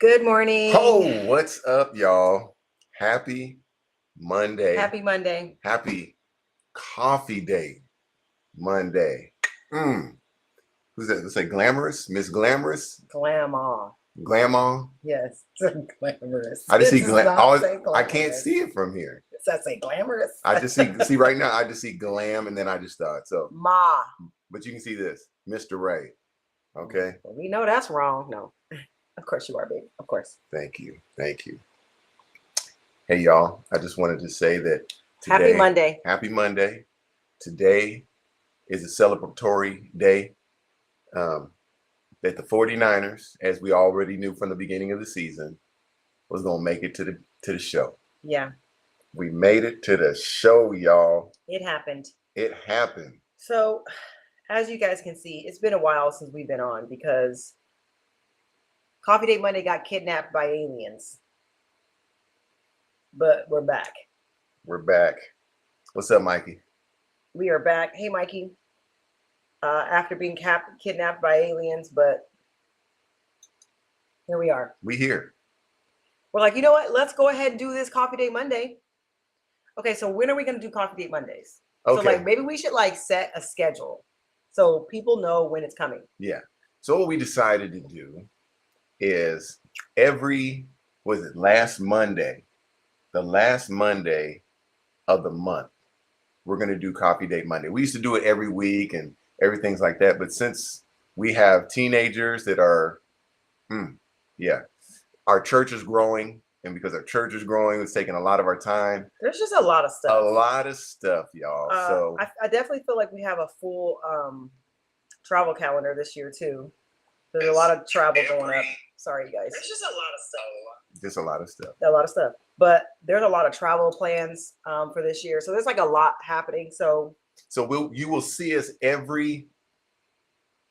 Good morning. Oh, what's up, y'all? Happy Monday. Happy Monday. Happy Coffee Day Monday. Who's that? Let's say Glamorous? Miss Glamorous? Glama. Glama? Yes, glamorous. I just see glamorous. I can't see it from here. Does that say glamorous? I just see right now, I just see glam and then I just thought so. Ma. But you can see this, Mr. Ray. Okay. Well, we know that's wrong. No. Of course you are, baby. Of course. Thank you. Thank you. Hey, y'all. I just wanted to say that today, Happy Monday. Happy Monday. Today is a celebratory day that the 49ers, as we already knew from the beginning of the season, was going to make it to the show. Yeah. We made it to the show, y'all. It happened. It happened. So, as you guys can see, it's been a while since we've been on because Coffee Date Monday got kidnapped by aliens. But we're back. We're back. What's up, Mikey? We are back. Hey, Mikey. After being kidnapped by aliens, but here we are. We here. We're like, you know what? Let's go ahead and do this Coffee Date Monday. Okay, so when are we going to do Coffee Date Mondays? Okay. So like maybe we should like set a schedule so people know when it's coming. Yeah. So what we decided to do is last Monday, the last Monday of the month, we're going to do Coffee Date Monday. We used to do it every week and everything's like that. But since we have teenagers that are, our church is growing. And because our church is growing, it's taking a lot of our time. There's just a lot of stuff. A lot of stuff, y'all. So I definitely feel like we have a full travel calendar this year too. There's a lot of travel going up. Sorry, you guys. There's just a lot of stuff. Just a lot of stuff. A lot of stuff. But there's a lot of travel plans for this year. So there's like a lot happening. So you will see us every,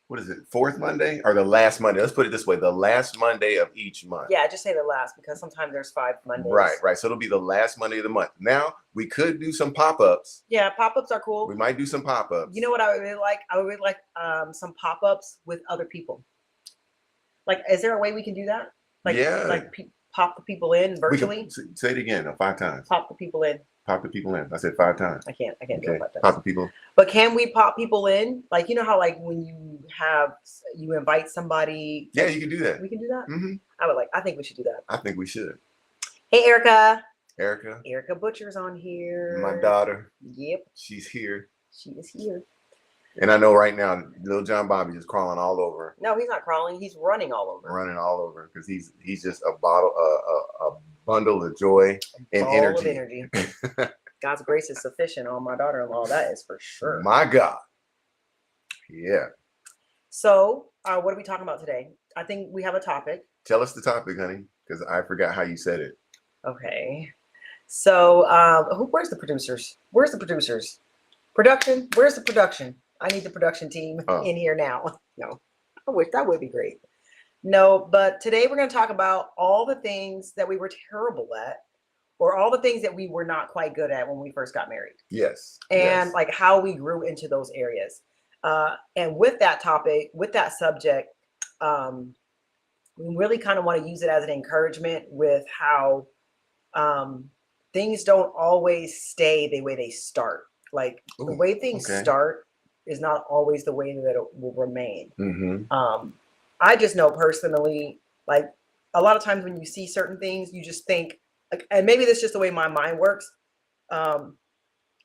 what is it, fourth Monday or the last Monday? Let's put it this way, the last Monday of each month. Yeah, just say the last because sometimes there's 5 Mondays. Right. So it'll be the last Monday of the month. Now, we could do some pop-ups. Yeah, pop-ups are cool. We might do some pop-ups. You know what I would really like? I would really like some pop-ups with other people. Like, is there a way we can do that? Like, yeah. Like pop the people in virtually? Say it again, 5 times. Pop the people in. Pop the people in. I said 5 times. I can't do it 5 times. Pop the people. But can we pop people in? Like, you know how like when you invite somebody. Yeah, you can do that. We can do that? Mm-hmm. I think we should do that. I think we should. Hey, Erica. Erica Butcher's on here. My daughter. Yep. She's here. She is here. And I know right now, little John Bobby is crawling all over. No, he's not crawling. He's running all over. Running all over because he's just a bundle of joy and energy. God's grace is sufficient on my daughter-in-law. That is for sure. My God. Yeah. So, what are we talking about today? I think we have a topic. Tell us the topic, honey, because I forgot how you said it. Okay. So, where's the producers? Where's the producers? Production? Where's the production? I need the production team in here now. No, I wish that would be great. No, but today we're going to talk about all the things that we were terrible at, or all the things that we were not quite good at when we first got married. Yes. And like how we grew into those areas. And with that topic, with that subject, we really kind of want to use it as an encouragement with how things don't always stay the way they start. Like the way things start is not always the way that it will remain. Mm-hmm. I just know personally, like a lot of times when you see certain things, you just think, like, and maybe that's just the way my mind works.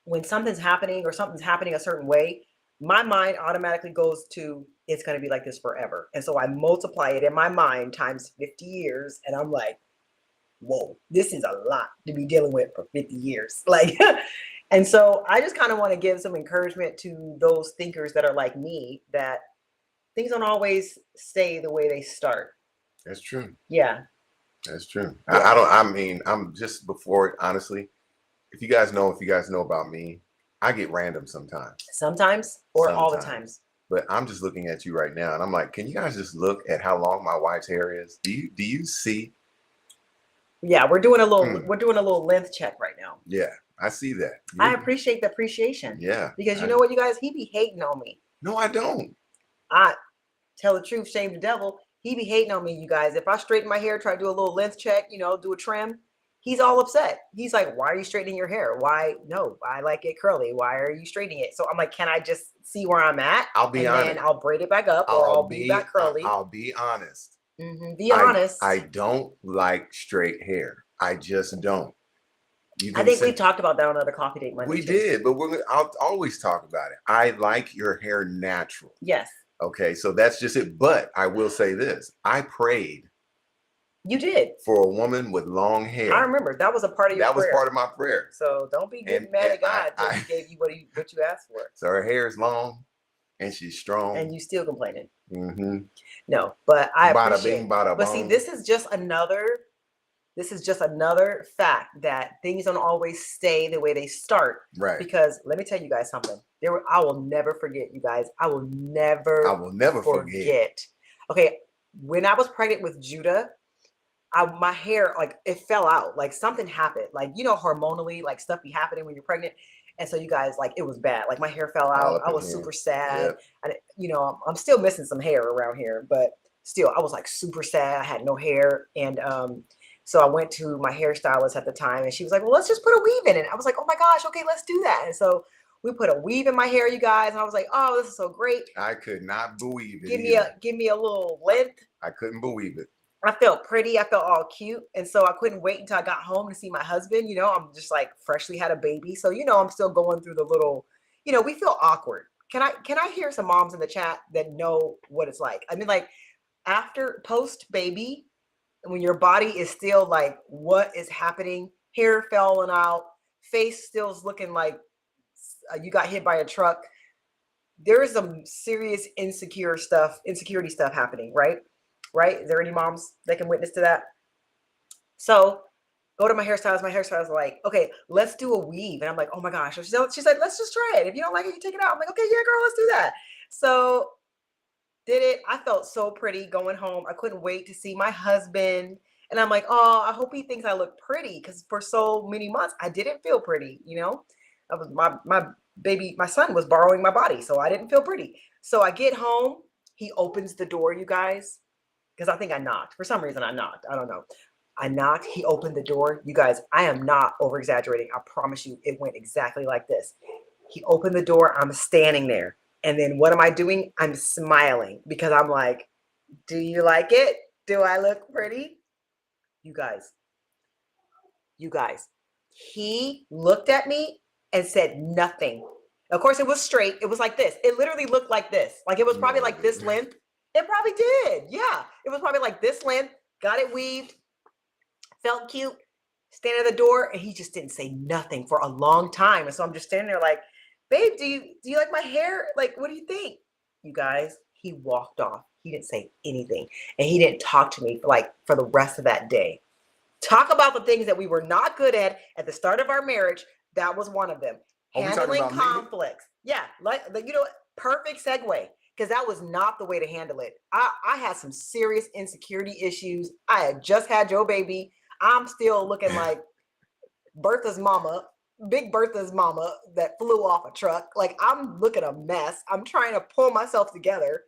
When something's happening or something's happening a certain way, my mind automatically goes to, it's going to be like this forever. And so I multiply it in my mind times 50 years. And I'm like, whoa, this is a lot to be dealing with for 50 years. Like, and so I just kind of want to give some encouragement to those thinkers that are like me, that things don't always stay the way they start. That's true. Yeah. That's true. Yeah. I'm just before, honestly, if you guys know about me, I get random sometimes. Sometimes or all the times. But I'm just looking at you right now and I'm like, can you guys just look at how long my wife's hair is? Do you see? Yeah, we're doing a little length check right now. Yeah, I see that. I appreciate the appreciation. Yeah. Because you know what, you guys, he be hating on me. No, I don't. I tell the truth, shame the devil. He be hating on me, you guys. If I straighten my hair, try to do a little length check, do a trim, he's all upset. He's like, why are you straightening your hair? Why? No, I like it curly. Why are you straightening it? So I'm like, can I just see where I'm at? I'll be and honest. then I'll braid it back up, or I'll be back curly. I'll be honest. Be honest. I don't like straight hair. I just don't. I think we talked about that on another coffee date Monday. We did, but I'll always talk about it. I like your hair natural. Yes. Okay, so that's just it. But I will say this: I prayed. You did for a woman with long hair. I remember that was a part of your prayer. That was part of my prayer. So don't be getting mad at God that He gave you what you asked for. So her hair is long, and she's strong, and you still complaining. Mm-hmm. No, but I bada appreciate. Bing, bada but bong. See, this is just another fact that things don't always stay the way they start. Right. Because let me tell you guys something. I will never forget, you guys. I will never forget. Okay, when I was pregnant with Judah, my hair, like, it fell out. Like, something happened. Like, hormonally, like, stuff be happening when you're pregnant. And so, you guys, like, it was bad. Like, my hair fell out. I was super sad. Yep. And, I'm still missing some hair around here. But still, I was, like, super sad. I had no hair. And so I went to my hairstylist at the time. And she was like, well, let's just put a weave in it. I was like, oh, my gosh. Okay, let's do that. And so we put a weave in my hair, you guys. And I was like, oh, this is so great. I could not believe it. Give me a little length. I couldn't believe it. I felt pretty. I felt all cute. And so I couldn't wait until I got home to see my husband. I'm just like freshly had a baby. So, I'm still going through the little, we feel awkward. Can I hear some moms in the chat that know what it's like? I mean, like, after post baby, when your body is still like, what is happening? Hair falling out, face still's looking like you got hit by a truck. There is some serious insecurity stuff happening, right? Right? Is there any moms that can witness to that? So go to my hairstylist. My hairstylist is like, okay, let's do a weave. And I'm like, oh my gosh. She said, let's just try it. If you don't like it, you take it out. I'm like, okay, yeah, girl, let's do that. So did it. I felt so pretty going home. I couldn't wait to see my husband. And I'm like, oh, I hope he thinks I look pretty. Because for so many months, I didn't feel pretty. I was my son was borrowing my body. So I didn't feel pretty. So I get home. He opens the door, you guys. Because I think I knocked. For some reason, I knocked. I don't know. I knocked. He opened the door. You guys, I am not over-exaggerating. I promise you, it went exactly like this. He opened the door. I'm standing there. And then what am I doing? I'm smiling because I'm like, do you like it? Do I look pretty? You guys. He looked at me and said nothing. Of course, it was straight. It was like this. It literally looked like this. Like, it was probably like this length. It probably did. Yeah. It was probably like this length. Got it weaved. Felt cute. Standing at the door. And he just didn't say nothing for a long time. And so I'm just standing there like, babe, do you like my hair? Like, what do you think? You guys, he walked off. He didn't say anything. And he didn't talk to me for the rest of that day. Talk about the things that we were not good at the start of our marriage. That was one of them. Handling conflicts. Yeah. Perfect segue. Because that was not the way to handle it. I had some serious insecurity issues. I had just had Joe baby. I'm still looking like Bertha's mama, Big Bertha's mama that flew off a truck. Like, I'm looking a mess. I'm trying to pull myself together.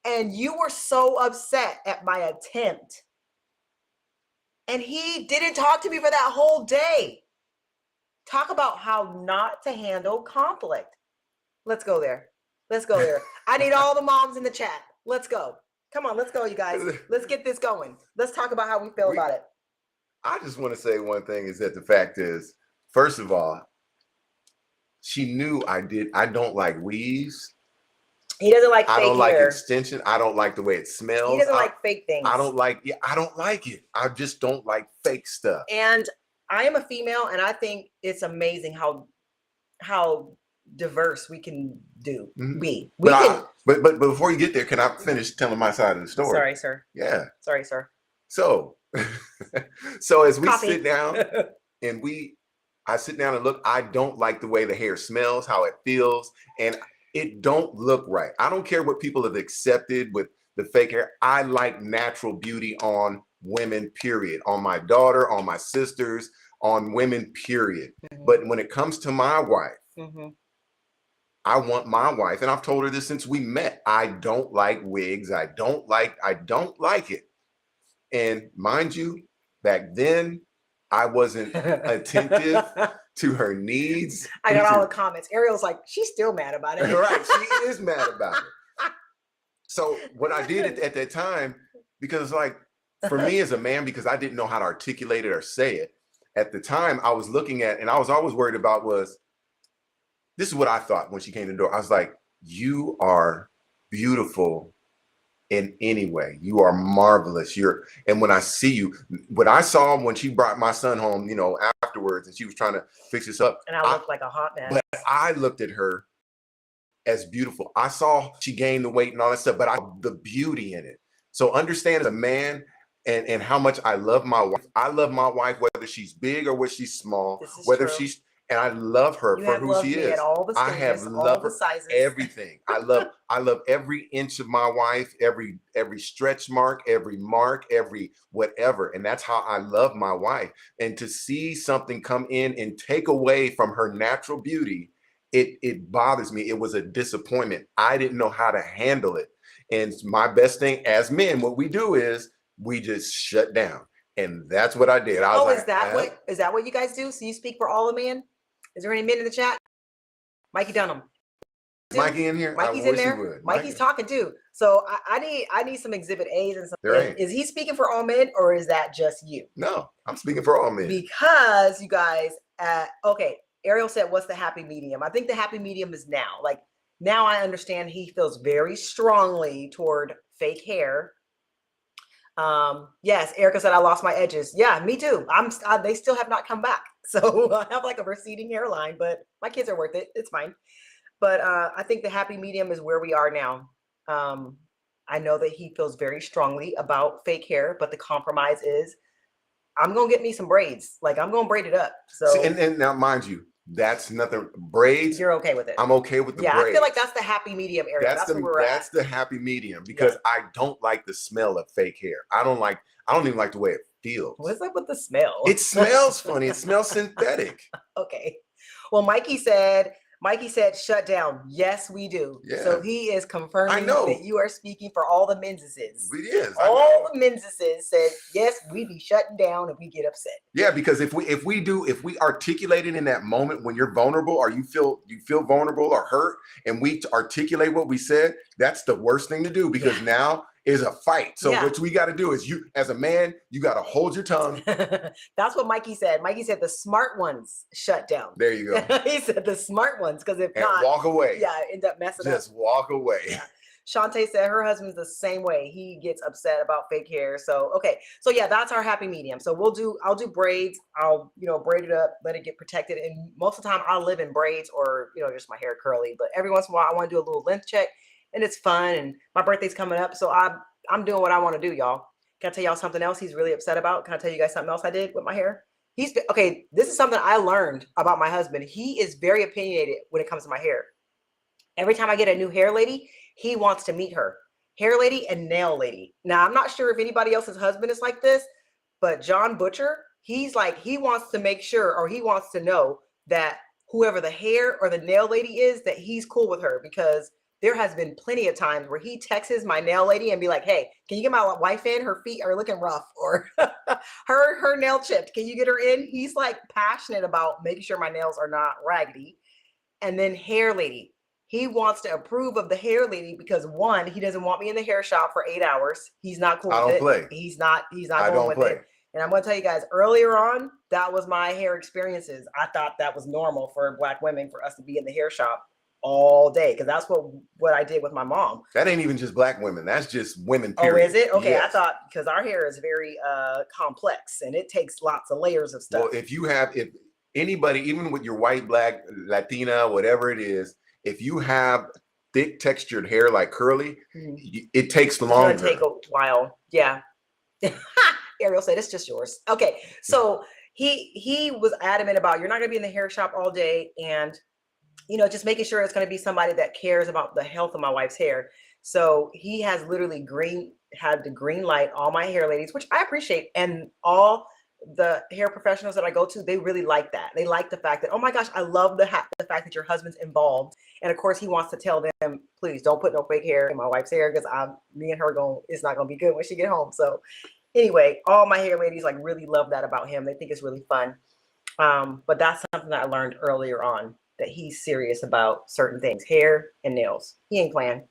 And you were so upset at my attempt. And he didn't talk to me for that whole day. Talk about how not to handle conflict. Let's go there. I need all the moms in the chat. Let's go. Come on, let's go, you guys. Let's get this going. Let's talk about how we feel about it. I just want to say one thing is that the fact is, first of all, she knew I don't like weaves. He doesn't like fake hair. I don't like extension. I don't like the way it smells. He doesn't like fake things. I don't like it. I just don't like fake stuff. And I am a female, and I think it's amazing how diverse we can be. But before you get there, can I finish telling my side of the story? Sorry, sir. Yeah. Sorry, sir. So as we sit down and I sit down and look, I don't like the way the hair smells, how it feels, and it don't look right. I don't care what people have accepted with the fake hair. I like natural beauty on women, period. On my daughter, on my sisters, on women, period. Mm-hmm. But when it comes to my wife, mm-hmm. I want my wife, and I've told her this since we met. I don't like wigs. I don't like it. And mind you, back then I wasn't attentive to her needs. I got all the comments. Ariel's like, she's still mad about it. Right, she is mad about it. So what I did at that time, because like for me as a man, because I didn't know how to articulate it or say it, at the time I was looking at, and I was always worried about was, this is what I thought when she came to the door. I was like, you are beautiful in any way. You are marvelous. And when I see you, what I saw when she brought my son home, afterwards, and she was trying to fix this up. And I looked like a hot mess. But I looked at her as beautiful. I saw she gained the weight and all that stuff, but the beauty in it. So understand as a man and how much I love my wife. I love my wife, whether she's big or whether she's small, whether true. and I love her for who she is. At all the stages, I have loved her, sizes. everything. I love every inch of my wife, every stretch mark, every whatever. And that's how I love my wife. And to see something come in and take away from her natural beauty, it bothers me. It was a disappointment. I didn't know how to handle it. And my best thing as men, what we do is we just shut down. And that's what I did. I was like, is that what you guys do? So you speak for all the men? Is there any men in the chat? Mikey Dunham. Mikey in here? Mikey's in there. Mikey's talking too. So I need some exhibit A's and some. Is he speaking for all men or is that just you? No, I'm speaking for all men. Because you guys, okay, Ariel said, what's the happy medium? I think the happy medium is now. Like now I understand he feels very strongly toward fake hair. Yes, Erica said I lost my edges. Yeah, me too. They still have not come back. So I have like a receding hairline, but my kids are worth it. It's fine. But I think the happy medium is where we are now. I know that he feels very strongly about fake hair, but the compromise is I'm going to get me some braids. Like I'm going to braid it up. So and now mind you, that's nothing. Braids. You're okay with it. I'm okay with the braids. I feel like that's the happy medium area. That's the happy medium because I don't like the smell of fake hair. I don't even like the way it feels. What's up with the smell? It smells funny. It smells synthetic. Okay. Well, Mikey said, shut down. Yes, we do. Yeah. So he is confirming that you are speaking for all the menses. It is. All the menses said, yes, we be shutting down if we get upset. Yeah, because if we articulate it in that moment when you're vulnerable or you feel vulnerable or hurt and we articulate what we said, that's the worst thing to do because now is a fight. So what we got to do is you, as a man, you got to hold your tongue. That's what Mikey said. Mikey said the smart ones shut down. There you go. He said the smart ones because if not, walk away. Yeah, end up messing up. Just walk away. Yeah. Shantae said her husband's the same way. He gets upset about fake hair. So okay, so yeah, that's our happy medium. So I'll do braids. I'll braid it up, let it get protected, and most of the time I'll live in braids or just my hair curly. But every once in a while I want to do a little length check. And it's fun, and my birthday's coming up, so I'm doing what I want to do, y'all. Can I tell y'all something else he's really upset about? Can I tell you guys something else I did with my hair? Okay, this is something I learned about my husband. He is very opinionated when it comes to my hair. Every time I get a new hair lady, he wants to meet her. Hair lady and nail lady. Now, I'm not sure if anybody else's husband is like this, but John Butcher, he's like, he wants to make sure, or he wants to know that whoever the hair or the nail lady is, that he's cool with her because there has been plenty of times where he texts my nail lady and be like, hey, can you get my wife in? Her feet are looking rough, or her nail chipped. Can you get her in? He's like passionate about making sure my nails are not raggedy. And then hair lady, he wants to approve of the hair lady because one, he doesn't want me in the hair shop for 8 hours. He's not cool with it. I don't play. He's not going with it. And I'm going to tell you guys, earlier on, that was my hair experiences. I thought that was normal for Black women for us to be in the hair shop all day because that's what I did with my mom. That ain't even just Black women. That's just women. Period. Oh, is it? Okay, yes. I thought because our hair is very complex and it takes lots of layers of stuff. Well, if anybody, even with your white, Black, Latina, whatever it is, if you have thick textured hair like curly, it takes longer. It's gonna take a while. Yeah. Ariel said it's just yours. Okay, so he was adamant about you're not gonna be in the hair shop all day and just making sure it's going to be somebody that cares about the health of my wife's hair. So he has literally had the green light all my hair ladies, which I appreciate. And all the hair professionals that I go to, they really like that. They like the fact that, oh my gosh, I love the fact that your husband's involved. And of course, he wants to tell them, please don't put no fake hair in my wife's hair because me and her it's not gonna be good when she get home. So anyway, all my hair ladies like really love that about him. They think it's really fun. But that's something that I learned earlier on, that he's serious about certain things, hair and nails. He ain't playing.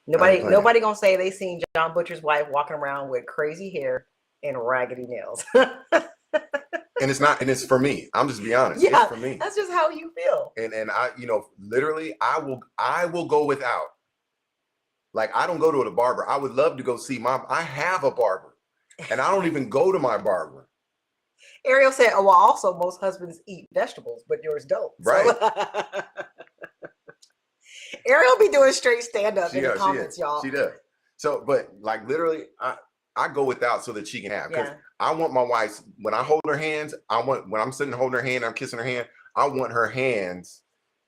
Nobody gonna say they seen John Butcher's wife walking around with crazy hair and raggedy nails. And it's for me. I'm just be honest. Yeah, it's for me. That's just how you feel. And I, literally I will go without. Like, I don't go to the barber. I would love to go see I have a barber, and I don't even go to my barber. Ariel said, oh, well, also most husbands eat vegetables, but yours don't. Right. So, Ariel be doing straight stand-up in the comments, y'all. She does. So, but like literally, I go without so that she can have. Because I want my wife, when I hold her hands, when I'm sitting holding her hand, I'm kissing her hand, I want her hands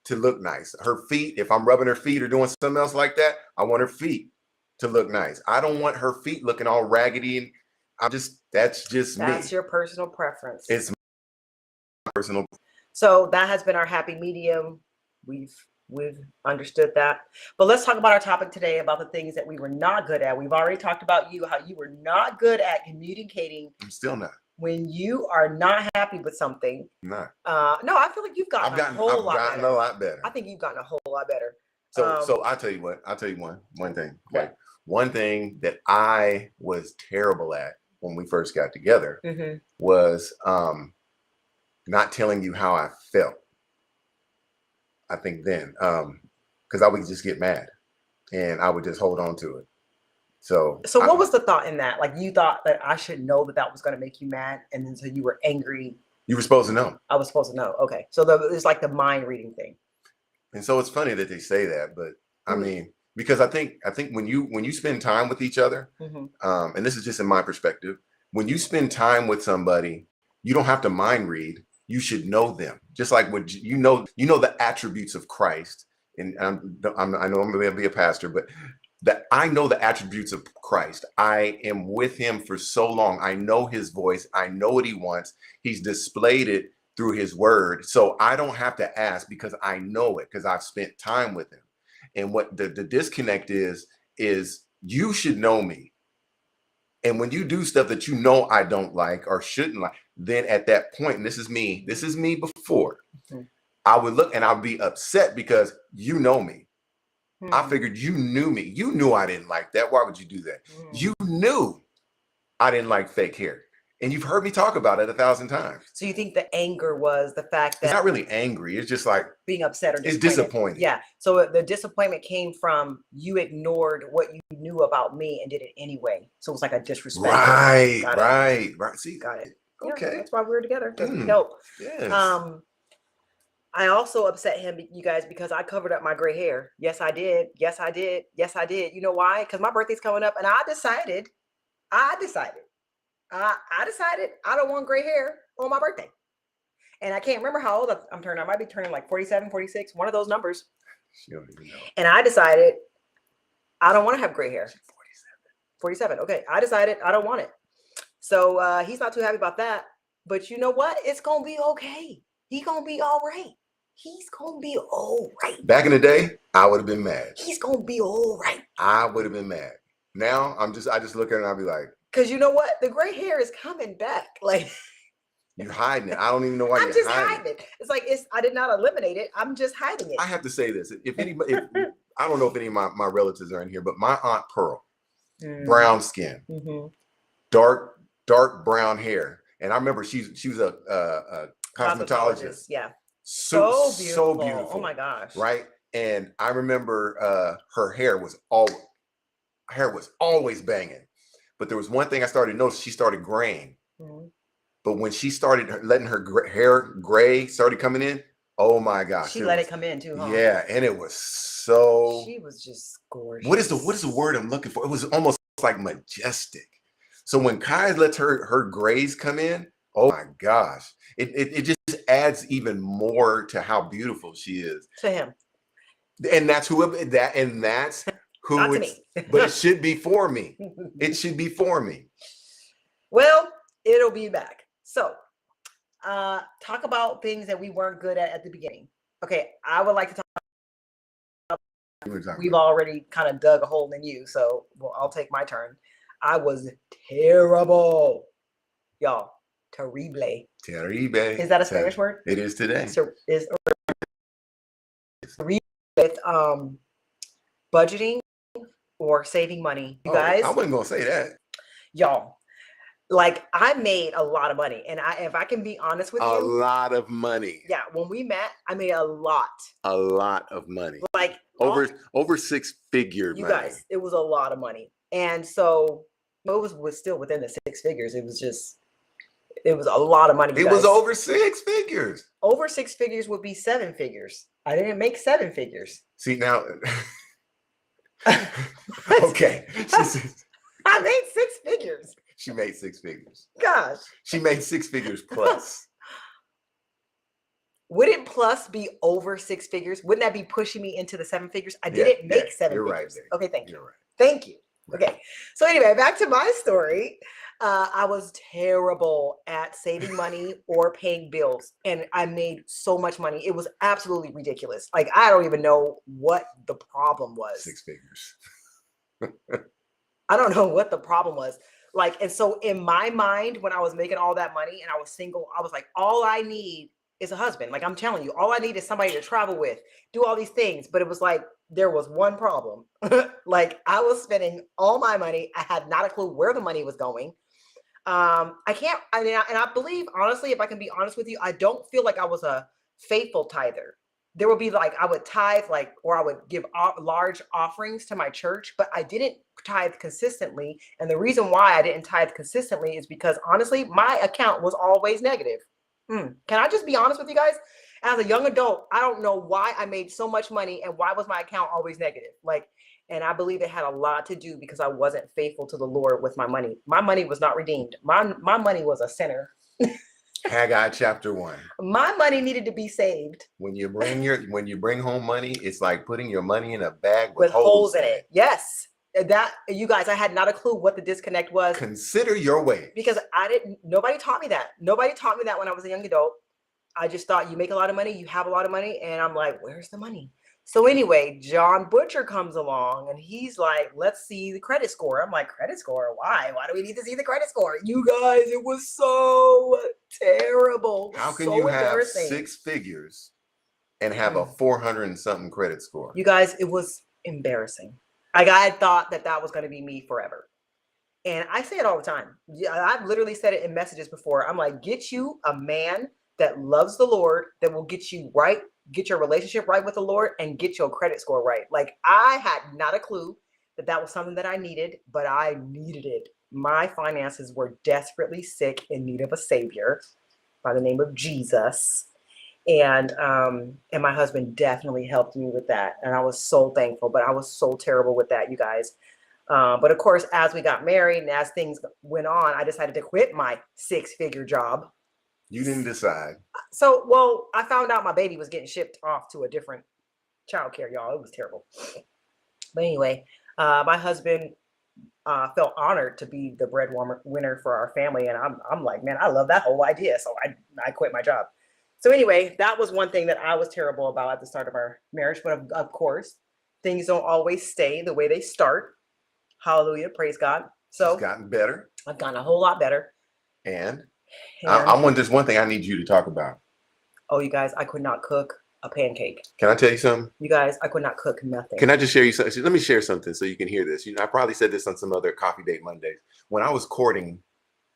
to look nice. Her feet, if I'm rubbing her feet or doing something else like that, I want her feet to look nice. I don't want her feet looking all raggedy. And that's just me. That's your personal preference. It's my personal. So that has been our happy medium. We've understood that. But let's talk about our topic today, about the things that we were not good at. We've already talked about how you were not good at communicating. I'm still not. When you are not happy with something. Not. No, I feel like you've gotten a lot better. I think you've gotten a whole lot better. So I'll tell you what. I'll tell you one thing. Okay. Like, one thing that I was terrible at when we first got together was not telling you how I felt. I think then, because I would just get mad and I would just hold on to it. So what was the thought in that? Like, you thought that I should know that was going to make you mad, and then so you were angry. You were supposed to know. I was supposed to know. Okay, so it's like the mind reading thing. And so it's funny that they say that, but I mean, because I think when you spend time with each other, and this is just in my perspective, when you spend time with somebody, you don't have to mind read. You should know them, just like what you know the attributes of Christ. And I know I'm going to be a pastor, but that I know the attributes of Christ. I am with him for so long. I know his voice. I know what he wants. He's displayed it through his word. So I don't have to ask, because I know it, because I've spent time with him. And what the disconnect is you should know me. And when you do stuff that you know I don't like or shouldn't like, then at that point, and this is me before, I would look and I'd be upset because you know me. I figured you knew me. You knew I didn't like that. Why would you do that? You knew I didn't like fake hair. And you've heard me talk about it 1,000 times. So you think the anger was the fact that... It's not really angry. It's just like... being upset or disappointed. It's disappointing. Yeah. So the disappointment came from you ignored what you knew about me and did it anyway. So it was like a disrespect. Right. See? Got it. Okay. Yeah, that's why we were together. Help. Yes. I also upset him, you guys, because I covered up my gray hair. Yes, I did. You know why? Because my birthday's coming up, and I decided I don't want gray hair on my birthday. And I can't remember how old I'm turning. I might be turning like 47, 46, one of those numbers. You don't even know. And I decided I don't want to have gray hair. 47. Okay. I decided I don't want it. So he's not too happy about that. But you know what? It's going to be okay. He's going to be all right. He's going to be all right. Back in the day, I would have been mad. He's going to be all right. I would have been mad. Now I just look at it and I'll be like, because you know what? The gray hair is coming back. Like, you're hiding it. I don't even know why I'm just hiding it. It's like I did not eliminate it. I'm just hiding it. I have to say this. If anybody, I don't know if any of my relatives are in here, but my Aunt Pearl, brown skin, dark brown hair, and I remember she was a cosmetologist. Yeah. So beautiful. Oh my gosh. Right. And I remember her hair was always banging. But there was one thing I started to notice. She started graying. But when she started letting her hair gray started coming in, oh my gosh. She let it come in too, huh? Yeah. And it was so. She was just gorgeous. What is the word I'm looking for? It was almost like majestic. So when Kai lets her grays come in, oh my gosh. It just adds even more to how beautiful she is. To him. And that's who Not to me. But it should be for me. It should be for me. Well, It'll be back. So, talk about things that we weren't good at the beginning. Okay, I would like to talk. We've already kind of dug a hole in you, so I'll take my turn. I was terrible, y'all. Terrible. Terrible. Is that a Spanish word? It is today. So is with budgeting or saving money, you guys. I wasn't gonna say that. Y'all, like I made a lot of money, and if I can be honest with you, a lot of money. Yeah, when we met, I made a lot of money. Like over six-figure money. You guys, it was a lot of money, and so it was still within the six figures. It was a lot of money. It was over six figures. Over six figures would be seven figures. I didn't make seven figures. See now. Okay. I made six figures. She made six figures. Gosh. She made six figures plus. Wouldn't plus be over six figures? Wouldn't that be pushing me into the seven figures? I didn't make seven you're figures. Right, okay, thank you. You're right. Thank you. Right. Okay. So anyway, back to my story. I was terrible at saving money or paying bills. And I made so much money. It was absolutely ridiculous. Like, I don't even know what the problem was. Six figures. I don't know what the problem was. Like, and so in my mind, when I was making all that money and I was single, I was like, all I need is a husband. Like, I'm telling you, all I need is somebody to travel with, do all these things. But it was like, there was one problem. Like, I was spending all my money. I had not a clue where the money was going. I believe, honestly, if I can be honest with you, I don't feel like I was a faithful tither. There would be like, I would tithe, like, or I would give large offerings to my church, but I didn't tithe consistently. And the reason why I didn't tithe consistently is because, honestly, my account was always negative. Can I just be honest with you guys? As a young adult, I don't know why I made so much money and why was my account always negative. Like, and I believe it had a lot to do because I wasn't faithful to the Lord with my money. My money was not redeemed. My money was a sinner. Haggai chapter 1. My money needed to be saved. When you bring home money, it's like putting your money in a bag with holes in it. Yes. That, you guys, I had not a clue what the disconnect was. Consider your way. Because nobody taught me that. Nobody taught me that when I was a young adult. I just thought you make a lot of money, you have a lot of money. And I'm like, where's the money? So anyway, John Butcher comes along and he's like, let's see the credit score. I'm like, credit score? Why? Why do we need to see the credit score? You guys, it was so terrible. How can you have six figures and have a 400 and something credit score? You guys, it was embarrassing. Like, I thought that was going to be me forever. And I say it all the time. Yeah, I've literally said it in messages before. I'm like, get you a man that loves the Lord, that will get you right, get your relationship right with the Lord, and get your credit score right. Like, I had not a clue that was something that I needed, but I needed it. My finances were desperately sick, in need of a savior by the name of Jesus. And my husband definitely helped me with that. And I was so thankful, but I was so terrible with that, you guys. But of course, as we got married and as things went on, I decided to quit my six-figure job. You didn't decide. So, well, I found out my baby was getting shipped off to a different childcare, y'all. It was terrible. But anyway, my husband felt honored to be the breadwinner for our family. And I'm like, man, I love that whole idea. So I quit my job. So anyway, that was one thing that I was terrible about at the start of our marriage. But of course, things don't always stay the way they start. Hallelujah. Praise God. So it's gotten better. I've gotten a whole lot better. And I want this one thing I need you to talk about. Oh, you guys, I could not cook a pancake. Can I tell you something? You guys, I could not cook nothing. Can I just share you something? Let me share something so you can hear this. I probably said this on some other Coffee Date Mondays. When I was courting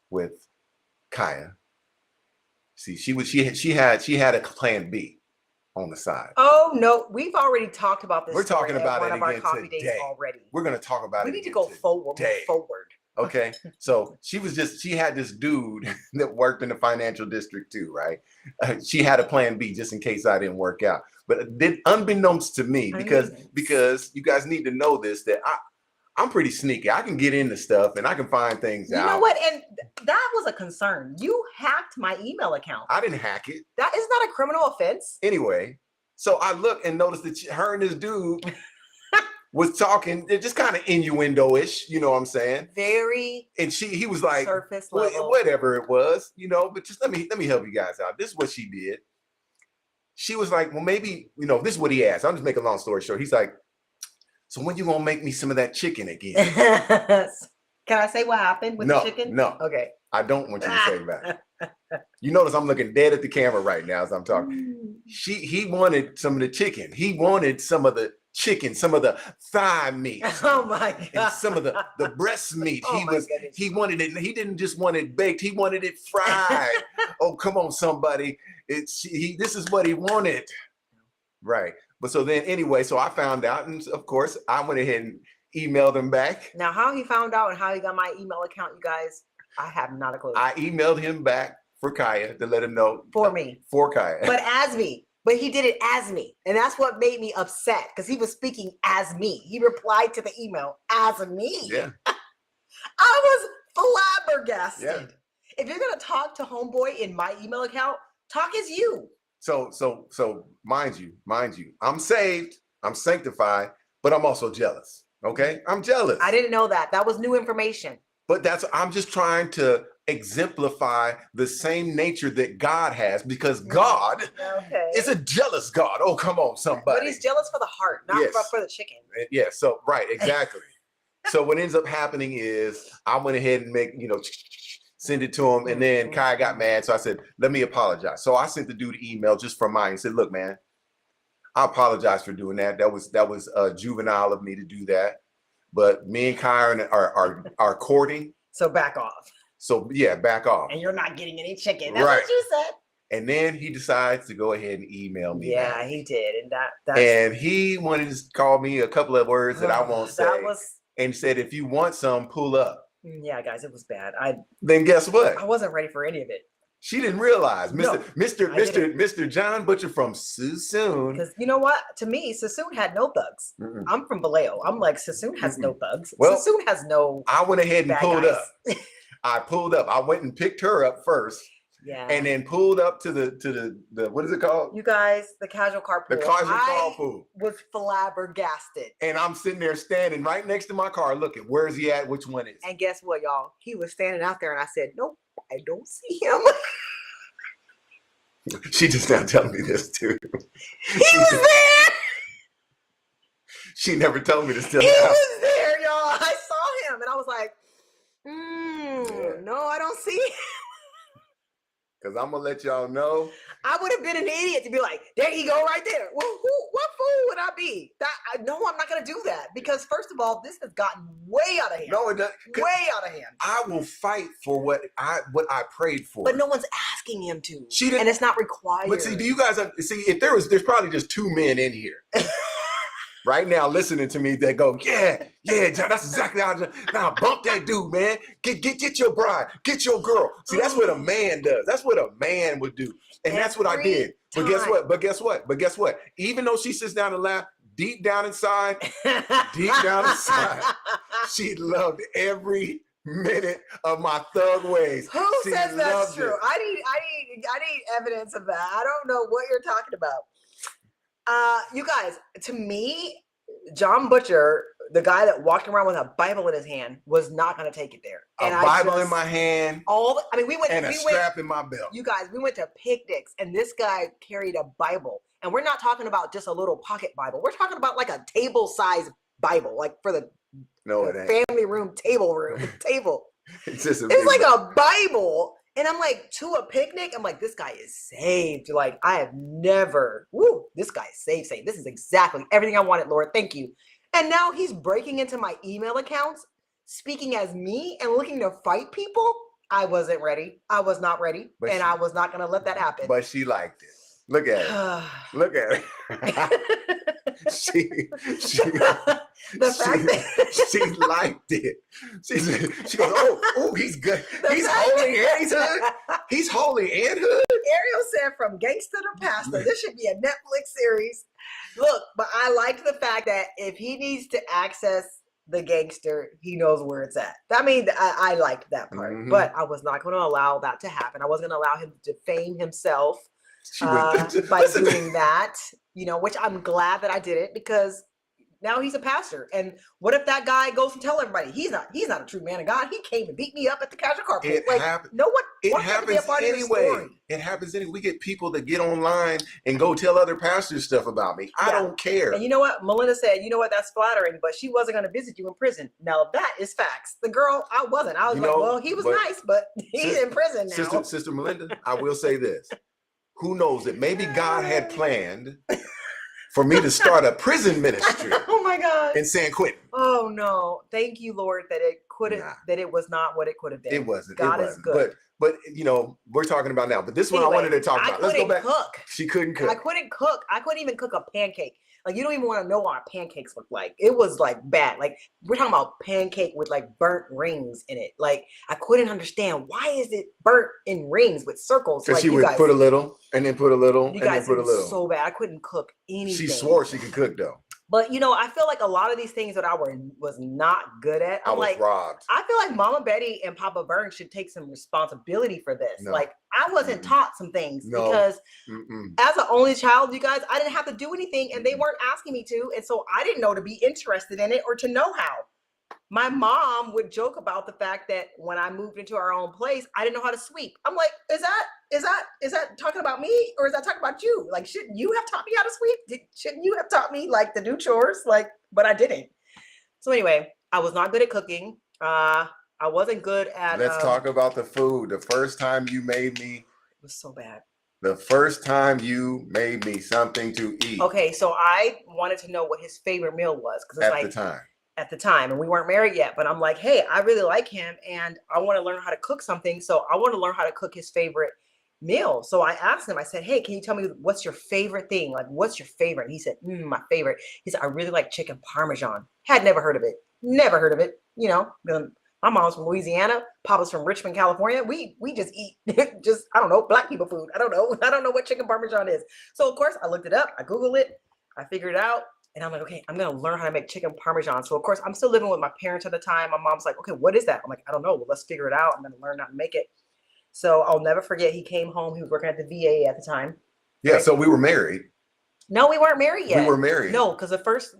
with Kaya, see, she had a plan B on the side. Oh no, we've already talked about this. We're talking about it again today. Already. We're going to talk about it. We need to go forward. Okay. So she had this dude that worked in the financial district too, right? She had a plan B just in case I didn't work out. But unbeknownst to me, because you guys need to know this, that I'm pretty sneaky. I can get into stuff and I can find things out. You know what? And that was a concern. You hacked my email account. I didn't hack it. That is not a criminal offense. Anyway, so I look and notice that her and this dude was talking, just kind of innuendo-ish, you know what I'm saying? Very And he was like, surface level. whatever it was, you know, but just let me help you guys out. This is what she did. She was like, well, maybe, you know, this is what he asked. I'm just making a long story short. He's like, so when you gonna make me some of that chicken again? Can I say what happened with the chicken? No. Okay. I don't want you to say that. You notice I'm looking dead at the camera right now as I'm talking. He wanted some of the chicken. He wanted some of the chicken, some of the thigh meat. Oh my God. And some of the breast meat. Oh he wanted it. He didn't just want it baked. He wanted it fried. Oh, come on, somebody. This is what he wanted. Right. But so then anyway, so I found out, and of course I went ahead and emailed him back. Now, how he found out and how he got my email account, you guys, I have not a clue. I emailed him back for Kaya to let him know. For me. For Kaya. But as me. But he did it as me. And that's what made me upset because he was speaking as me. He replied to the email as me. Yeah. I was flabbergasted. Yeah. If you're going to talk to homeboy in my email account, talk as you. So mind you, I'm saved, I'm sanctified, but I'm also jealous. Okay? I'm jealous. I didn't know that. That was new information. But I'm just trying to exemplify the same nature that God has, because God is a jealous God. Oh, come on, somebody. But he's jealous for the heart, not for the chicken. Yeah, so right, exactly. So what ends up happening is I went ahead and send it to him, and then Kai got mad. So I said, let me apologize. So I sent the dude an email just from mine and said, look, man, I apologize for doing that. That was juvenile of me to do that. But me and Kai are courting. So back off. So yeah, back off. And you're not getting any chicken. That's what you said. And then he decides to go ahead and email me. Yeah, back. he did. And and he wanted to call me a couple of words that I won't say. Was... And said, if you want some, pull up. Yeah, guys, it was bad. Then guess what? I wasn't ready for any of it. She didn't realize. Mr. John Butcher from Suisun. Because you know what? To me, Suisun had no thugs. Mm-mm. I'm from Vallejo. I'm like, Suisun has no thugs. Well, Suisun has no. I went ahead and pulled up. I pulled up. I went and picked her up first. Yeah. And then pulled up to the what is it called? You guys, the casual carpool. The casual carpool. Was flabbergasted. And I'm sitting there standing right next to my car looking. Where is he at? Which one is? And guess what, y'all? He was standing out there and I said, nope, I don't see him. She just now telling me this too. He was there. She never told me this till now. He was there, y'all. I saw him and I was like, no, I don't see him. Because I'm going to let y'all know. I would have been an idiot to be like, there you go right there. Well, what fool would I be? No, I'm not going to do that. Because first of all, this has gotten way out of hand. No, it doesn't. Way out of hand. I will fight for what I prayed for. But no one's asking him to. She didn't, and it's not required. But see, do you guys see, if there's probably just two men in here. Right now, listening to me, they go, yeah, John, that's exactly how. Now, bump that dude, man. Get your bride, get your girl. See, that's what a man does. That's what a man would do, and that's what I did. But guess what? Even though she sits down and laughs, deep down inside, she loved every minute of my thug ways. Who says that's true? I need evidence of that. I don't know what you're talking about. You guys, to me, John Butcher, the guy that walked around with a Bible in his hand, was not going to take it there. And a Bible in my hand. We went and a strap in my belt. You guys, we went to picnics, and this guy carried a Bible, and we're not talking about just a little pocket Bible. We're talking about like a table-sized Bible, like for the family room table. It's like a Bible. And I'm like, to a picnic, I'm like, this guy is saved. Like, I have never, this guy is saved. This is exactly everything I wanted, Lord. Thank you. And now he's breaking into my email accounts, speaking as me and looking to fight people. I wasn't ready. I was not ready. I was not going to let that happen. But she liked it. Look at it. Look at it. she liked it. She goes, oh, he's good. He's holy and he's hood. He's holy and hood. Ariel said, from gangster to pastor. This should be a Netflix series. Look, but I liked the fact that if he needs to access the gangster, he knows where it's at. I mean, I liked that part, but I was not going to allow that to happen. I wasn't going to allow him to defame himself by doing that, which I'm glad that I did it, because now he's a pastor. And what if that guy goes and tell everybody he's not a true man of God? He came and beat me up at the casual car pool. It Like, happens. no one It wants that to be a happens part of your anyway. story. It happens anyway. We get people that get online and go tell other pastors stuff about me. I Yeah. don't care. And you know what? Melinda said, you know what? That's flattering, but she wasn't going to visit you in prison. Now that is facts. The girl, I wasn't. I was You like, know, well, he was but nice, but he's in prison now. Sister Melinda, I will say this. Who knows that maybe God had planned for me to start a prison ministry Oh my God. in San Quentin. Oh no. Thank you, Lord, that it couldn't, Nah. that it was not what it could have been. It wasn't. God it is wasn't. good. But you know, we're talking about now. But this one Anyway, I wanted to talk about. Let's go back. Cook. She couldn't cook. I couldn't cook. I couldn't even cook a pancake. Like, you don't even want to know what our pancakes look like. It was like bad. Like, we're talking about pancake with like burnt rings in it. Like, I couldn't understand, why is it burnt in rings with circles? So like, she you would guys, put a little and then put a little you and then guys, put it a was little. so bad. I couldn't cook anything. She swore she could cook though. But you know, I feel like a lot of these things that I was not good at. I I'm was like, robbed. I feel like Mama Betty and Papa Burns should take some responsibility for this. No. Like, I wasn't Mm-mm. taught some things No. because Mm-mm. as an only child, you guys, I didn't have to do anything and they weren't asking me to. And so I didn't know to be interested in it or to know how. My mom would joke about the fact that when I moved into our own place, I didn't know how to sweep. I'm like, is that talking about me or is that talking about you? Like, shouldn't you have taught me how to sweep? Shouldn't you have taught me like to do chores? Like, but I didn't. So anyway, I was not good at cooking. I wasn't good at. Let's talk about the food. The first time you made me. It was so bad. The first time you made me something to eat. Okay, so I wanted to know what his favorite meal was because it's At like the time. at the time, and we weren't married yet. But I'm like, hey, I really like him, and I want to learn how to cook something. So I want to learn how to cook his favorite meal. So I asked him. I said, hey, can you tell me what's your favorite thing? Like, what's your favorite? And he said, my favorite. He said, I really like chicken parmesan. Had never heard of it. Never heard of it. You know, my mom's from Louisiana. Papa's from Richmond, California. We just eat just, I don't know, black people food. I don't know what chicken parmesan is. So of course I looked it up. I Googled it. I figured it out. And I'm like, okay, I'm going to learn how to make chicken parmesan. So of course I'm still living with my parents at the time. My mom's like, okay, what is that? I'm like, I don't know. Well, let's figure it out. I'm going to learn how to make it. So I'll never forget. He came home. He was working at the VA at the time. Yeah, Right. so we were married. No, we weren't married yet. We were married. No, because the first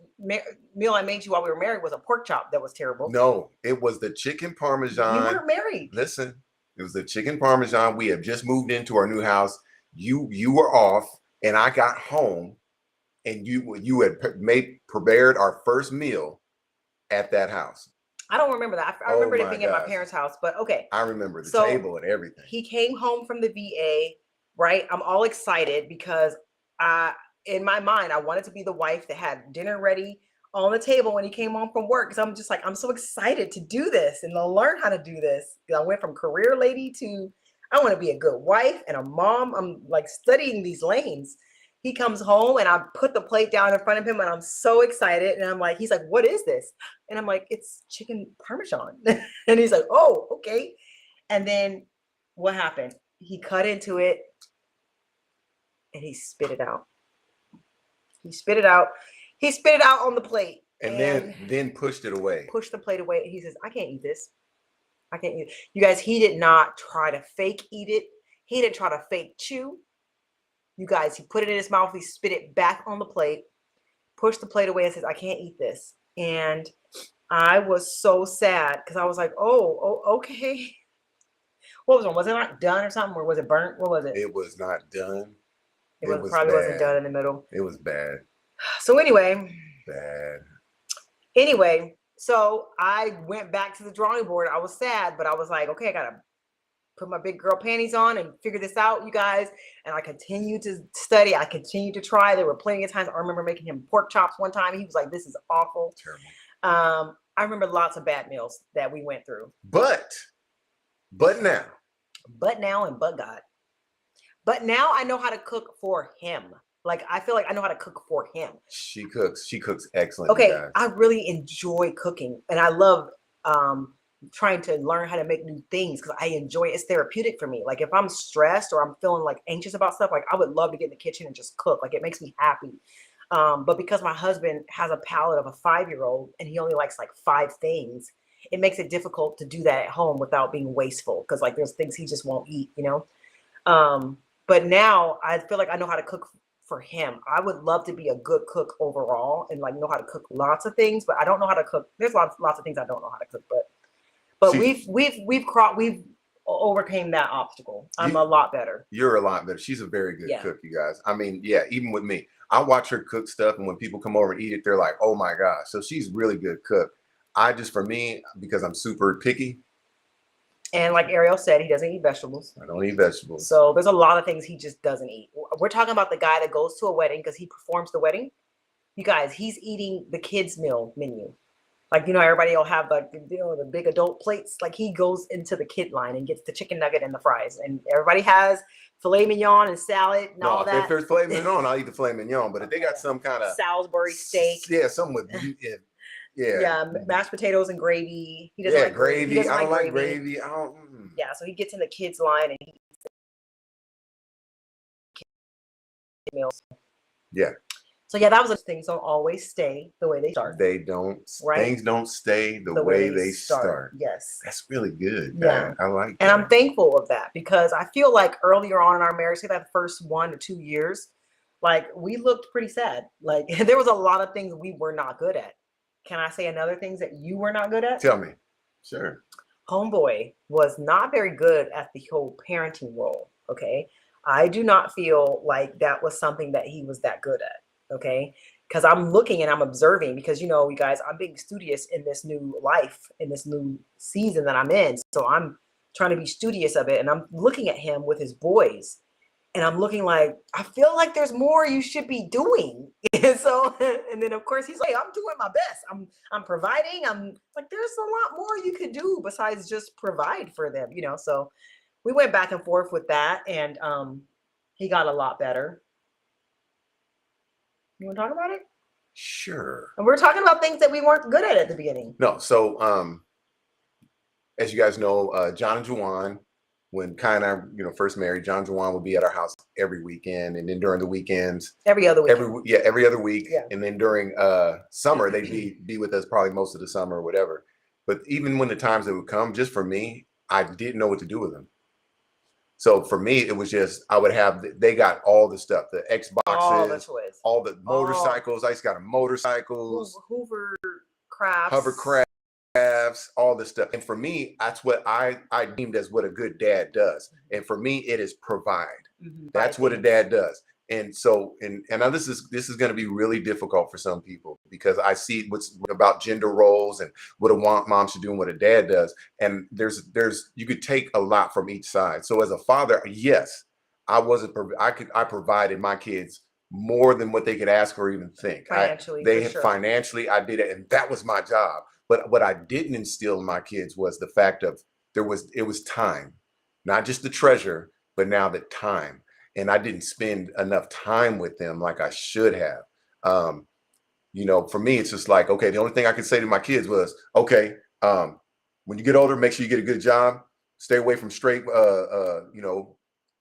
meal I made you while we were married was a pork chop that was terrible. No, it was the chicken parmesan. We weren't married. Listen, it was the chicken parmesan. We have just moved into our new house. You were off, and I got home, and you had prepared our first meal at that house. I don't remember that. I Oh remember it my being at my gosh. parents' house, but okay. I remember the So, table and everything. He came home from the VA, right? I'm all excited because in my mind, I wanted to be the wife that had dinner ready on the table when he came home from work. Because I'm just like, I'm so excited to do this and to learn how to do this. I went from career lady to I want to be a good wife and a mom. I'm like studying these lanes. He comes home and I put the plate down in front of him and I'm so excited. And I'm like, he's like, what is this? And I'm like, it's chicken parmesan. And he's like, oh, okay. And then what happened? He cut into it and he spit it out. He spit it out. He spit it out on the plate. And then pushed it away. Pushed the plate away. And he says, I can't eat this. I can't eat it. You guys, he did not try to fake eat it. He didn't try to fake chew. You guys, he put it in his mouth. He spit it back on the plate, pushed the plate away and says, I can't eat this. And I was so sad because I was like, oh, okay. What was wrong? Was it not done or something? Or was it burnt? What was it? It was not done. It was probably wasn't bad. done in the middle. It was bad. So anyway, Bad. So I went back to the drawing board. I was sad, but I was like, okay, I got to put my big girl panties on and figure this out, you guys. And I continued to study. I continued to try. There were plenty of times. I remember making him pork chops one time. He was like, this is awful. Terrible. I remember lots of bad meals that we went through. But now. But now and but God. But now I know how to cook for him. Like, I feel like I know how to cook for him. She cooks excellent. Okay, guys. I really enjoy cooking. And I love trying to learn how to make new things because I enjoy it. It's therapeutic for me. Like if I'm stressed or I'm feeling like anxious about stuff, like I would love to get in the kitchen and just cook. Like it makes me happy. But because my husband has a palate of a 5-year-old and he only likes like 5 things, it makes it difficult to do that at home without being wasteful. Cause like there's things he just won't eat, you know? But now I feel like I know how to cook for him. I would love to be a good cook overall and like know how to cook lots of things, but I don't know how to cook. There's lots of things I don't know how to cook, but See, we've overcame that obstacle. I'm a lot better. you're a lot better. She's a very good Yeah. cook, you guys. I mean, yeah, even with me, I watch her cook stuff, and when people come over and eat it, they're like, "Oh my gosh!" So she's really good cook. I just, for me, because I'm super picky, And like Ariel said, he doesn't eat vegetables. I don't eat vegetables. So there's a lot of things he just doesn't eat. We're talking about the guy that goes to a wedding because he performs the wedding. You guys, he's eating the kids' meal menu. Like, you know, everybody will have like, you know, the big adult plates. Like he goes into the kid line and gets the chicken nugget and the fries. And everybody has filet mignon and salad and all No, that. if there's filet mignon, I'll eat the filet mignon. But if they got some kind of Salisbury steak. yeah, something with Yeah, mashed potatoes and gravy. He doesn't like gravy. He doesn't I don't like gravy. gravy. I don't. Yeah, so he gets in the kids line and he eats the meals. Yeah. So yeah, that was a thing. So always stay the way they start. They don't. Right? Things don't stay the way they start. Yes. That's really good. Yeah. I like that. And I'm thankful of that because I feel like earlier on in our marriage, say that first 1 to 2 years, like we looked pretty sad. Like there was a lot of things we were not good at. Can I say another things that you were not good at? Tell me. Sure. Homeboy was not very good at the whole parenting role. Okay. I do not feel like that was something that he was that good at. Okay. Because I'm looking and I'm observing because, you know, you guys, I'm being studious in this new life, in this new season that I'm in. So I'm trying to be studious of it. And I'm looking at him with his boys. And I'm looking like, I feel like there's more you should be doing. And so, and then of course he's like, I'm doing my best. I'm providing. I'm like, there's a lot more you could do besides just provide for them, you know? So we went back and forth with that and he got a lot better. You want to talk about it? Sure. And we're talking about things that we weren't good at the beginning. No. So, as you guys know, John and Juwan, when Kai and I, you know, first married, John and Juwan would be at our house every weekend, and then during the weekends, Every other week. every other week, Yeah. and then during summer, they'd be with us probably most of the summer or whatever. But even when the times that would come, just for me, I didn't know what to do with them. So for me, it was just I would have they got all the stuff, the Xboxes, all the toys, all the motorcycles. I just got a motorcycles, Hoover crafts, hovercrafts, all this stuff. And for me, that's what I deemed as what a good dad does. And for me, it is provide. That's what a dad does. And so, and now this is going to be really difficult for some people because I see what's about gender roles and what a mom should do and what a dad does. And there's you could take a lot from each side. So as a father, yes, I provided my kids more than what they could ask or even think. Financially, financially, I did it, and that was my job. But what I didn't instill in my kids was the fact of it was time, not just the treasure, but now the time. And I didn't spend enough time with them like I should have. You know, for me, it's just like, okay, the only thing I could say to my kids was, okay, when you get older, make sure you get a good job, stay away from straight, you know,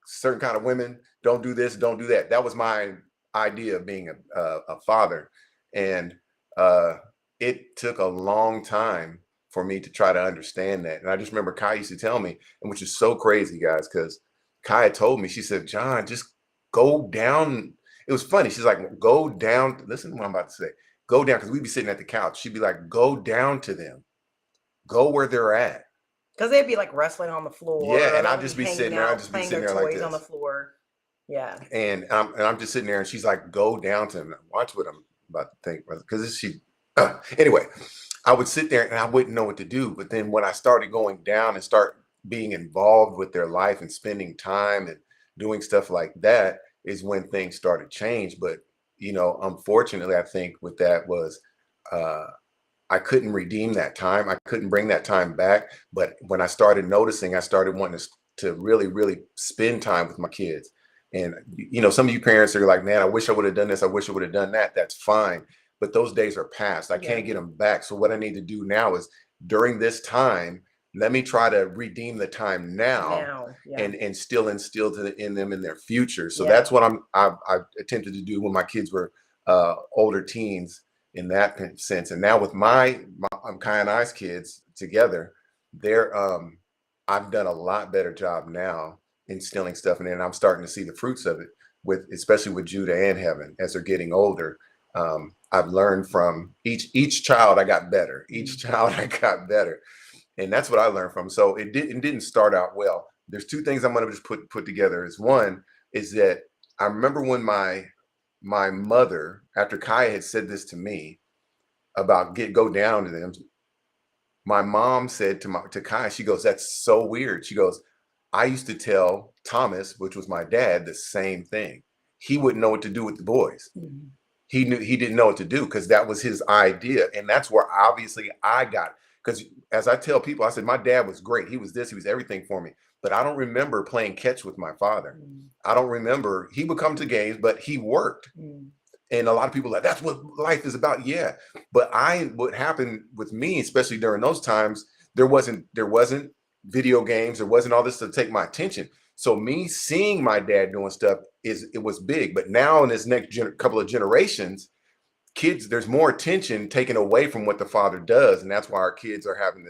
certain kind of women. Don't do this, don't do that. That was my idea of being a father. And it took a long time for me to try to understand that. And I just remember Kai used to tell me, and which is so crazy, guys, because Kaya told me, she said, John, just go down. It was funny. She's like, go down. Listen to what I'm about to say. Go down. Because we'd be sitting at the couch. She'd be like, go down to them. Go where they're at. Because they'd be like wrestling on the floor. Yeah. And I'd just be sitting there. I'd just be sitting there like this. On the floor. Yeah. And I'm just sitting there and she's like, go down to them. Watch what I'm about to think. Because anyway, I would sit there and I wouldn't know what to do. But then when I started going down and start being involved with their life and spending time and doing stuff like that is when things started to change. But, you know, unfortunately, I think with that was I couldn't redeem that time. I couldn't bring that time back. But when I started noticing, I started wanting to really, really spend time with my kids. And, you know, some of you parents are like, man, I wish I would have done this. I wish I would have done that. That's fine. But those days are past. I can't get them back. So what I need to do now is during this time, let me try to redeem the time now. And still instill in them in their future. So that's what I attempted to do when my kids were older teens in that sense. And now with my Kai and I's kids together, I've done a lot better job now instilling stuff in there, and I'm starting to see the fruits of it. especially with Judah and Heaven as they're getting older. I've learned from each child I got better. Each child I got better. And that's what I learned from. So it didn't start out well. There's two things I'm going to just put together. Is one is that I remember when my mother, after Kaya had said this to me about go down to them, my mom said to Kaya, she goes, "That's so weird." She goes, "I used to tell Thomas, which was my dad, the same thing. He wouldn't know what to do with the boys. He didn't know what to do because that was his idea." And that's where obviously I got, because as I tell people, I said, my dad was great. He was this, he was everything for me. But I don't remember playing catch with my father. I don't remember, he would come to games, but he worked. And a lot of people are like, that's what life is about. Yeah. But what happened with me, especially during those times, there wasn't video games, there wasn't all this to take my attention. So me seeing my dad doing stuff, it was big. But now in this next couple of generations, kids, there's more attention taken away from what the father does. And that's why our kids are having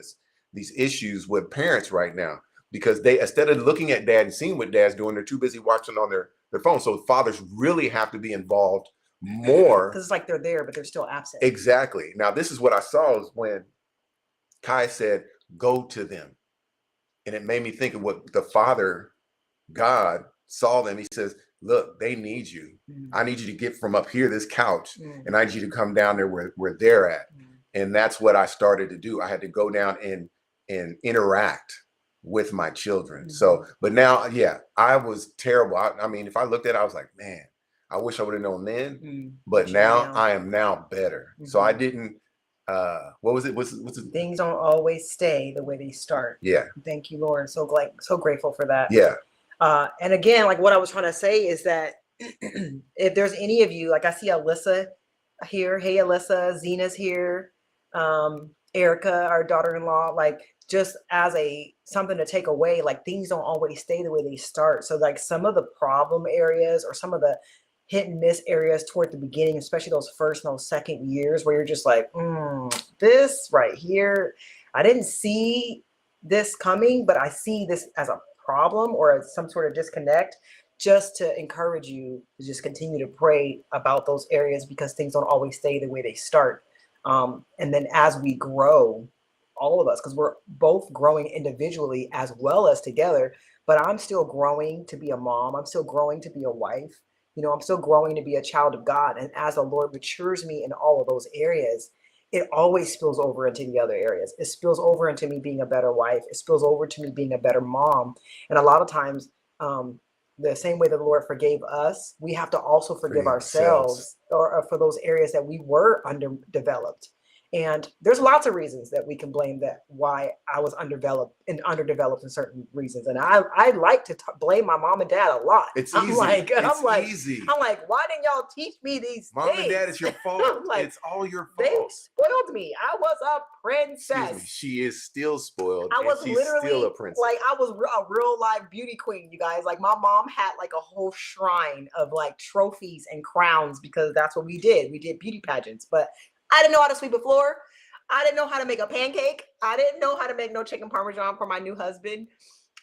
these issues with parents right now, because they, instead of looking at dad and seeing what dad's doing, they're too busy watching on their phone. So fathers really have to be involved more. Because it's like they're there, but they're still absent. Exactly. Now, this is what I saw is when Kai said, "Go to them." And it made me think of what the Father, God, saw them. He says, "Look, they need you. I need you to get from up here, this couch, and I need you to come down there where they're at." And that's what I started to do. I had to go down and interact with my children. So, but now, yeah, I was terrible. I mean, if I looked at it, I was like, man, I wish I would have known then. But now I am now better. So I didn't, what was it? What's it? Things don't always stay the way they start. Yeah. Thank you, Lord. So grateful for that. Yeah. And again, like what I was trying to say is that if there's any of you, like I see Alyssa here. Hey, Alyssa, Zena's here. Erica, our daughter-in-law, like just as something to take away, like things don't always stay the way they start. So like some of the problem areas or some of the hit and miss areas toward the beginning, especially those first and those second years where you're just like, this right here, I didn't see this coming, but I see this as a problem or as some sort of disconnect, just to encourage you to just continue to pray about those areas, because things don't always stay the way they start. And then as we grow, all of us, because we're both growing individually as well as together, but I'm still growing to be a mom. I'm still growing to be a wife. I'm still growing to be a child of God. And as the Lord matures me in all of those areas, it always spills over into the other areas. It spills over into me being a better wife. It spills over to me being a better mom. And a lot of times, the same way that the Lord forgave us, we have to also forgive ourselves or for those areas that we were underdeveloped. And there's lots of reasons that we can blame that why I was underdeveloped in certain reasons. And I like to blame my mom and dad a lot. It's I'm easy. like, Easy. I'm like, why didn't y'all teach me these Mom things? and dad, it's your fault. Like, it's all your fault. They spoiled me. I was a princess. Excuse me. She is still spoiled. I was literally still a princess. like, I was a real live beauty queen, you guys. Like my mom had like a whole shrine of like trophies and crowns, because that's what we did. We did beauty pageants, but I didn't know how to sweep a floor. I didn't know how to make a pancake. I didn't know how to make no chicken parmesan for my new husband.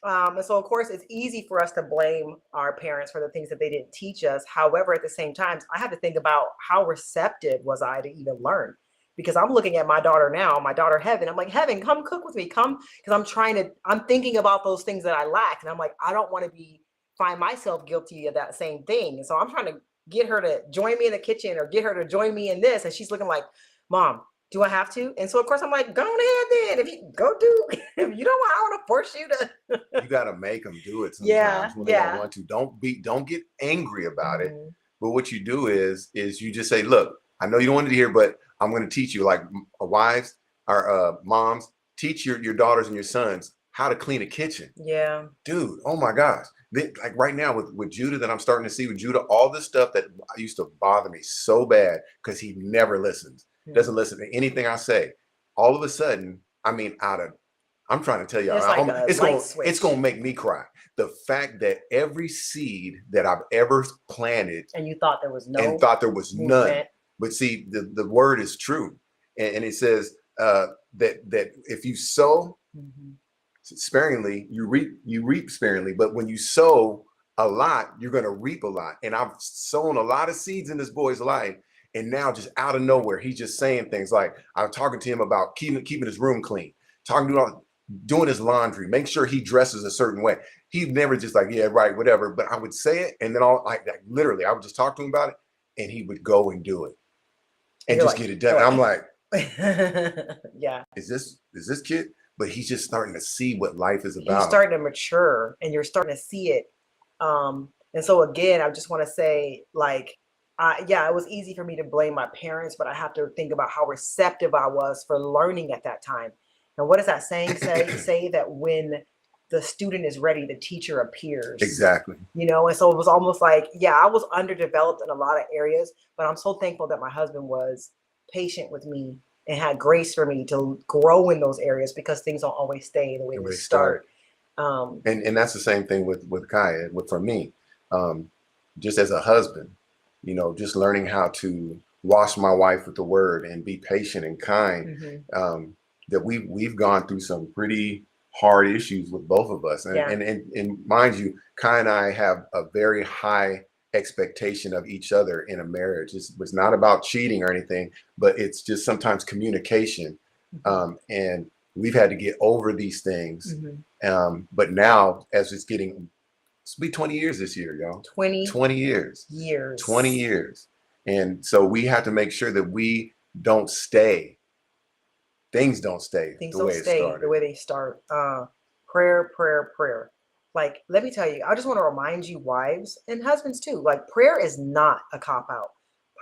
And so, of course, it's easy for us to blame our parents for the things that they didn't teach us. However, at the same time, I have to think about how receptive was I to even learn, because I'm looking at my daughter now, my daughter Heaven. I'm like, Heaven, come cook with me. Come, because I'm thinking about those things that I lack. And I'm like, I don't want to find myself guilty of that same thing. And so I'm trying to get her to join me in the kitchen or get her to join me in this. And she's looking like, Mom, do I have to? And so, of course, I'm like, go ahead then. If you go do, if you don't want, I don't want to force you to. You got to make them do it sometimes when they don't want to. Don't get angry about it. But what you do is you just say, look, I know you don't want to hear, but I'm going to teach you, like wives or moms, teach your daughters and your sons how to clean a kitchen. Yeah. Dude, oh my gosh. Like right now with Judah, that I'm starting to see with Judah, all this stuff that used to bother me so bad because he never listens. Doesn't listen to anything I say. All of a sudden, I mean, I'm trying to tell you, it's going to make me cry. The fact that every seed that I've ever planted, and you thought there was none, but see, the word is true, and it says that if you sow sparingly, you reap sparingly. But when you sow a lot, you're going to reap a lot. And I've sown a lot of seeds in this boy's life. And now just out of nowhere, he's just saying things like, I'm talking to him about keeping his room clean, talking to him, doing his laundry, make sure he dresses a certain way. He'd never just like, yeah, right, whatever. But I would say it. And then like literally, I would just talk to him about it and he would go and do it and You're just like, get it done. I'm like, yeah. is this kid? But he's just starting to see what life is He's about. starting to mature and you're starting to see it. And so again, I just want to say, like, it was easy for me to blame my parents, but I have to think about how receptive I was for learning at that time. And what does that saying say? Say that when the student is ready, the teacher appears. Exactly. You know, and so it was almost like, I was underdeveloped in a lot of areas, but I'm so thankful that my husband was patient with me and had grace for me to grow in those areas, because things don't always stay the way they start. And that's the same thing with Kaya, for me, just as a husband, you know, just learning how to wash my wife with the word and be patient and kind. That we've gone through some pretty hard issues with both of us, and mind you, Kaya and I have a very high expectation of each other in a marriage. It's not about cheating or anything, but it's just sometimes communication, and we've had to get over these things. But now, as it's be 20 years this year, y'all. 20 years. 20 years. And so we have to make sure that we don't stay. Things don't stay the way they start. Prayer. Like, let me tell you, I just want to remind you, wives and husbands too, like, prayer is not a cop-out.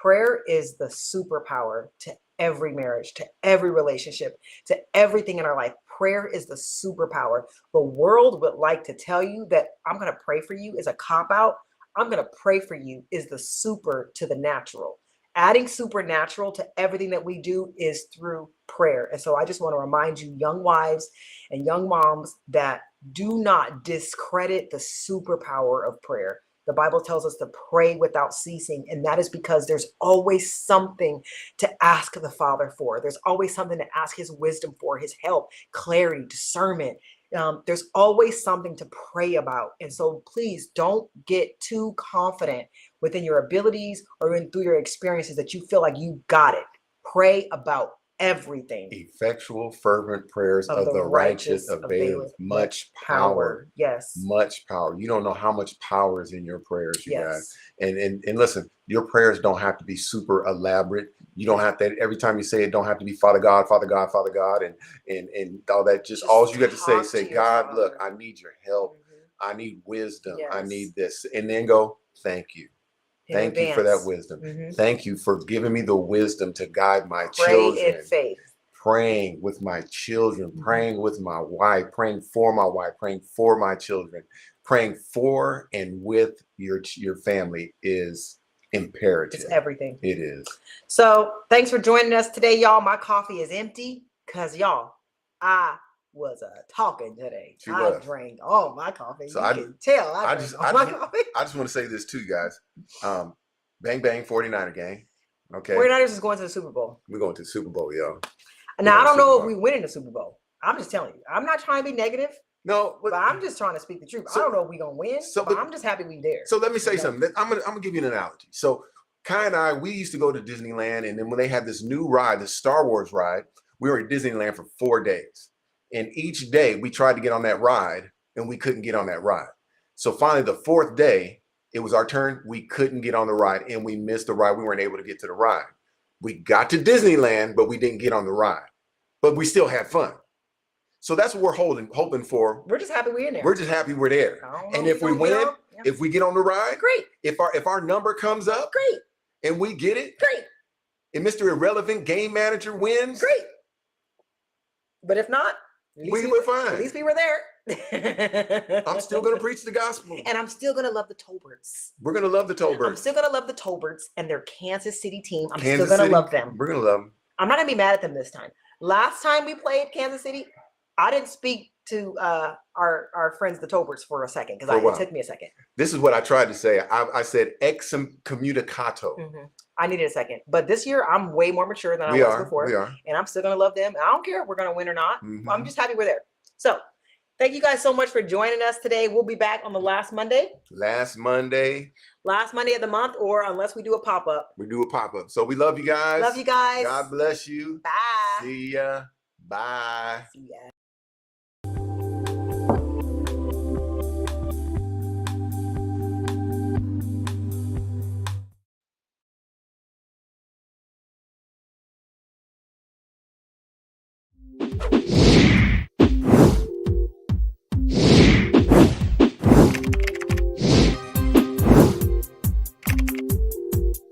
Prayer is the superpower to every marriage, to every relationship, to everything in our life. Prayer is the superpower. The world would like to tell you that I'm going to pray for you is a cop-out. I'm going to pray for you is the super to the natural. Adding supernatural to everything that we do is through prayer. And so I just want to remind you, young wives and young moms, that do not discredit the superpower of prayer. The Bible tells us to pray without ceasing. And that is because there's always something to ask the Father for. There's always something to ask his wisdom for, his help, clarity, discernment. There's always something to pray about. And so please don't get too confident within your abilities or through your experiences that you feel like you got it. Pray about everything. Effectual, fervent prayers of the righteous availeth much power. Yes. Much power. You don't know how much power is in your prayers, you guys. And listen, your prayers don't have to be super elaborate. You don't have to, every time you say it, don't have to be Father God, Father God, Father God, and all that. Just all you got to say, God, Father, look, I need your help. I need wisdom. I need this. And then go, thank you. Thank you for that wisdom. Thank you for giving me the wisdom to guide my children. Pray in faith. Praying with my children, praying with my wife, praying for my wife, praying for my children, praying for and with your family is imperative. It's everything. It is. So thanks for joining us today, y'all. My coffee is empty because, y'all, I was talking today. I drank all my coffee. So you can tell I just want to say this too, guys. Bang bang 49er gang. Okay. 49ers is going to the Super Bowl. We're going to the Super Bowl, yo. Now I don't know if we win in the Super Bowl. I'm just telling you. I'm not trying to be negative. No, but I'm just trying to speak the truth. I don't know if we're gonna win, but I'm just happy we there. So let me say something. I'm gonna give you an analogy. So Kai and I, we used to go to Disneyland, and then when they had this new ride, the Star Wars ride, we were at Disneyland for 4 days. And each day we tried to get on that ride and we couldn't get on that ride. So finally, the 4th day, it was our turn. We couldn't get on the ride and we missed the ride. We weren't able to get to the ride. We got to Disneyland, but we didn't get on the ride. But we still had fun. So that's what we're hoping for. We're just happy we're in there. We're just happy we're there. And if we win, if we get on the ride, great. If our number comes up, great. And we get it, great. And Mr. Irrelevant Game Manager wins, great. But if not, we were fine. At least we were there. I'm still going to preach the gospel. And I'm still going to love the Tolberts. We're going to love the Tolberts. I'm still going to love the Tolberts and their Kansas City team. I'm still going to love them. We're going to love them. I'm not going to be mad at them this time. Last time we played Kansas City, I didn't speak to our friends, the Tolberts, for a second because it took me a second. This is what I tried to say. I said excommunicato. I needed a second. But this year, I'm way more mature than I was before. We are. And I'm still going to love them. I don't care if we're going to win or not. I'm just happy we're there. So Thank you guys so much for joining us today. We'll be back on the last Monday Last Monday, of the month, or unless we do a pop-up. we do a pop-up. So we love you guys. Love you guys. God bless you. Bye. See ya. Bye. See ya.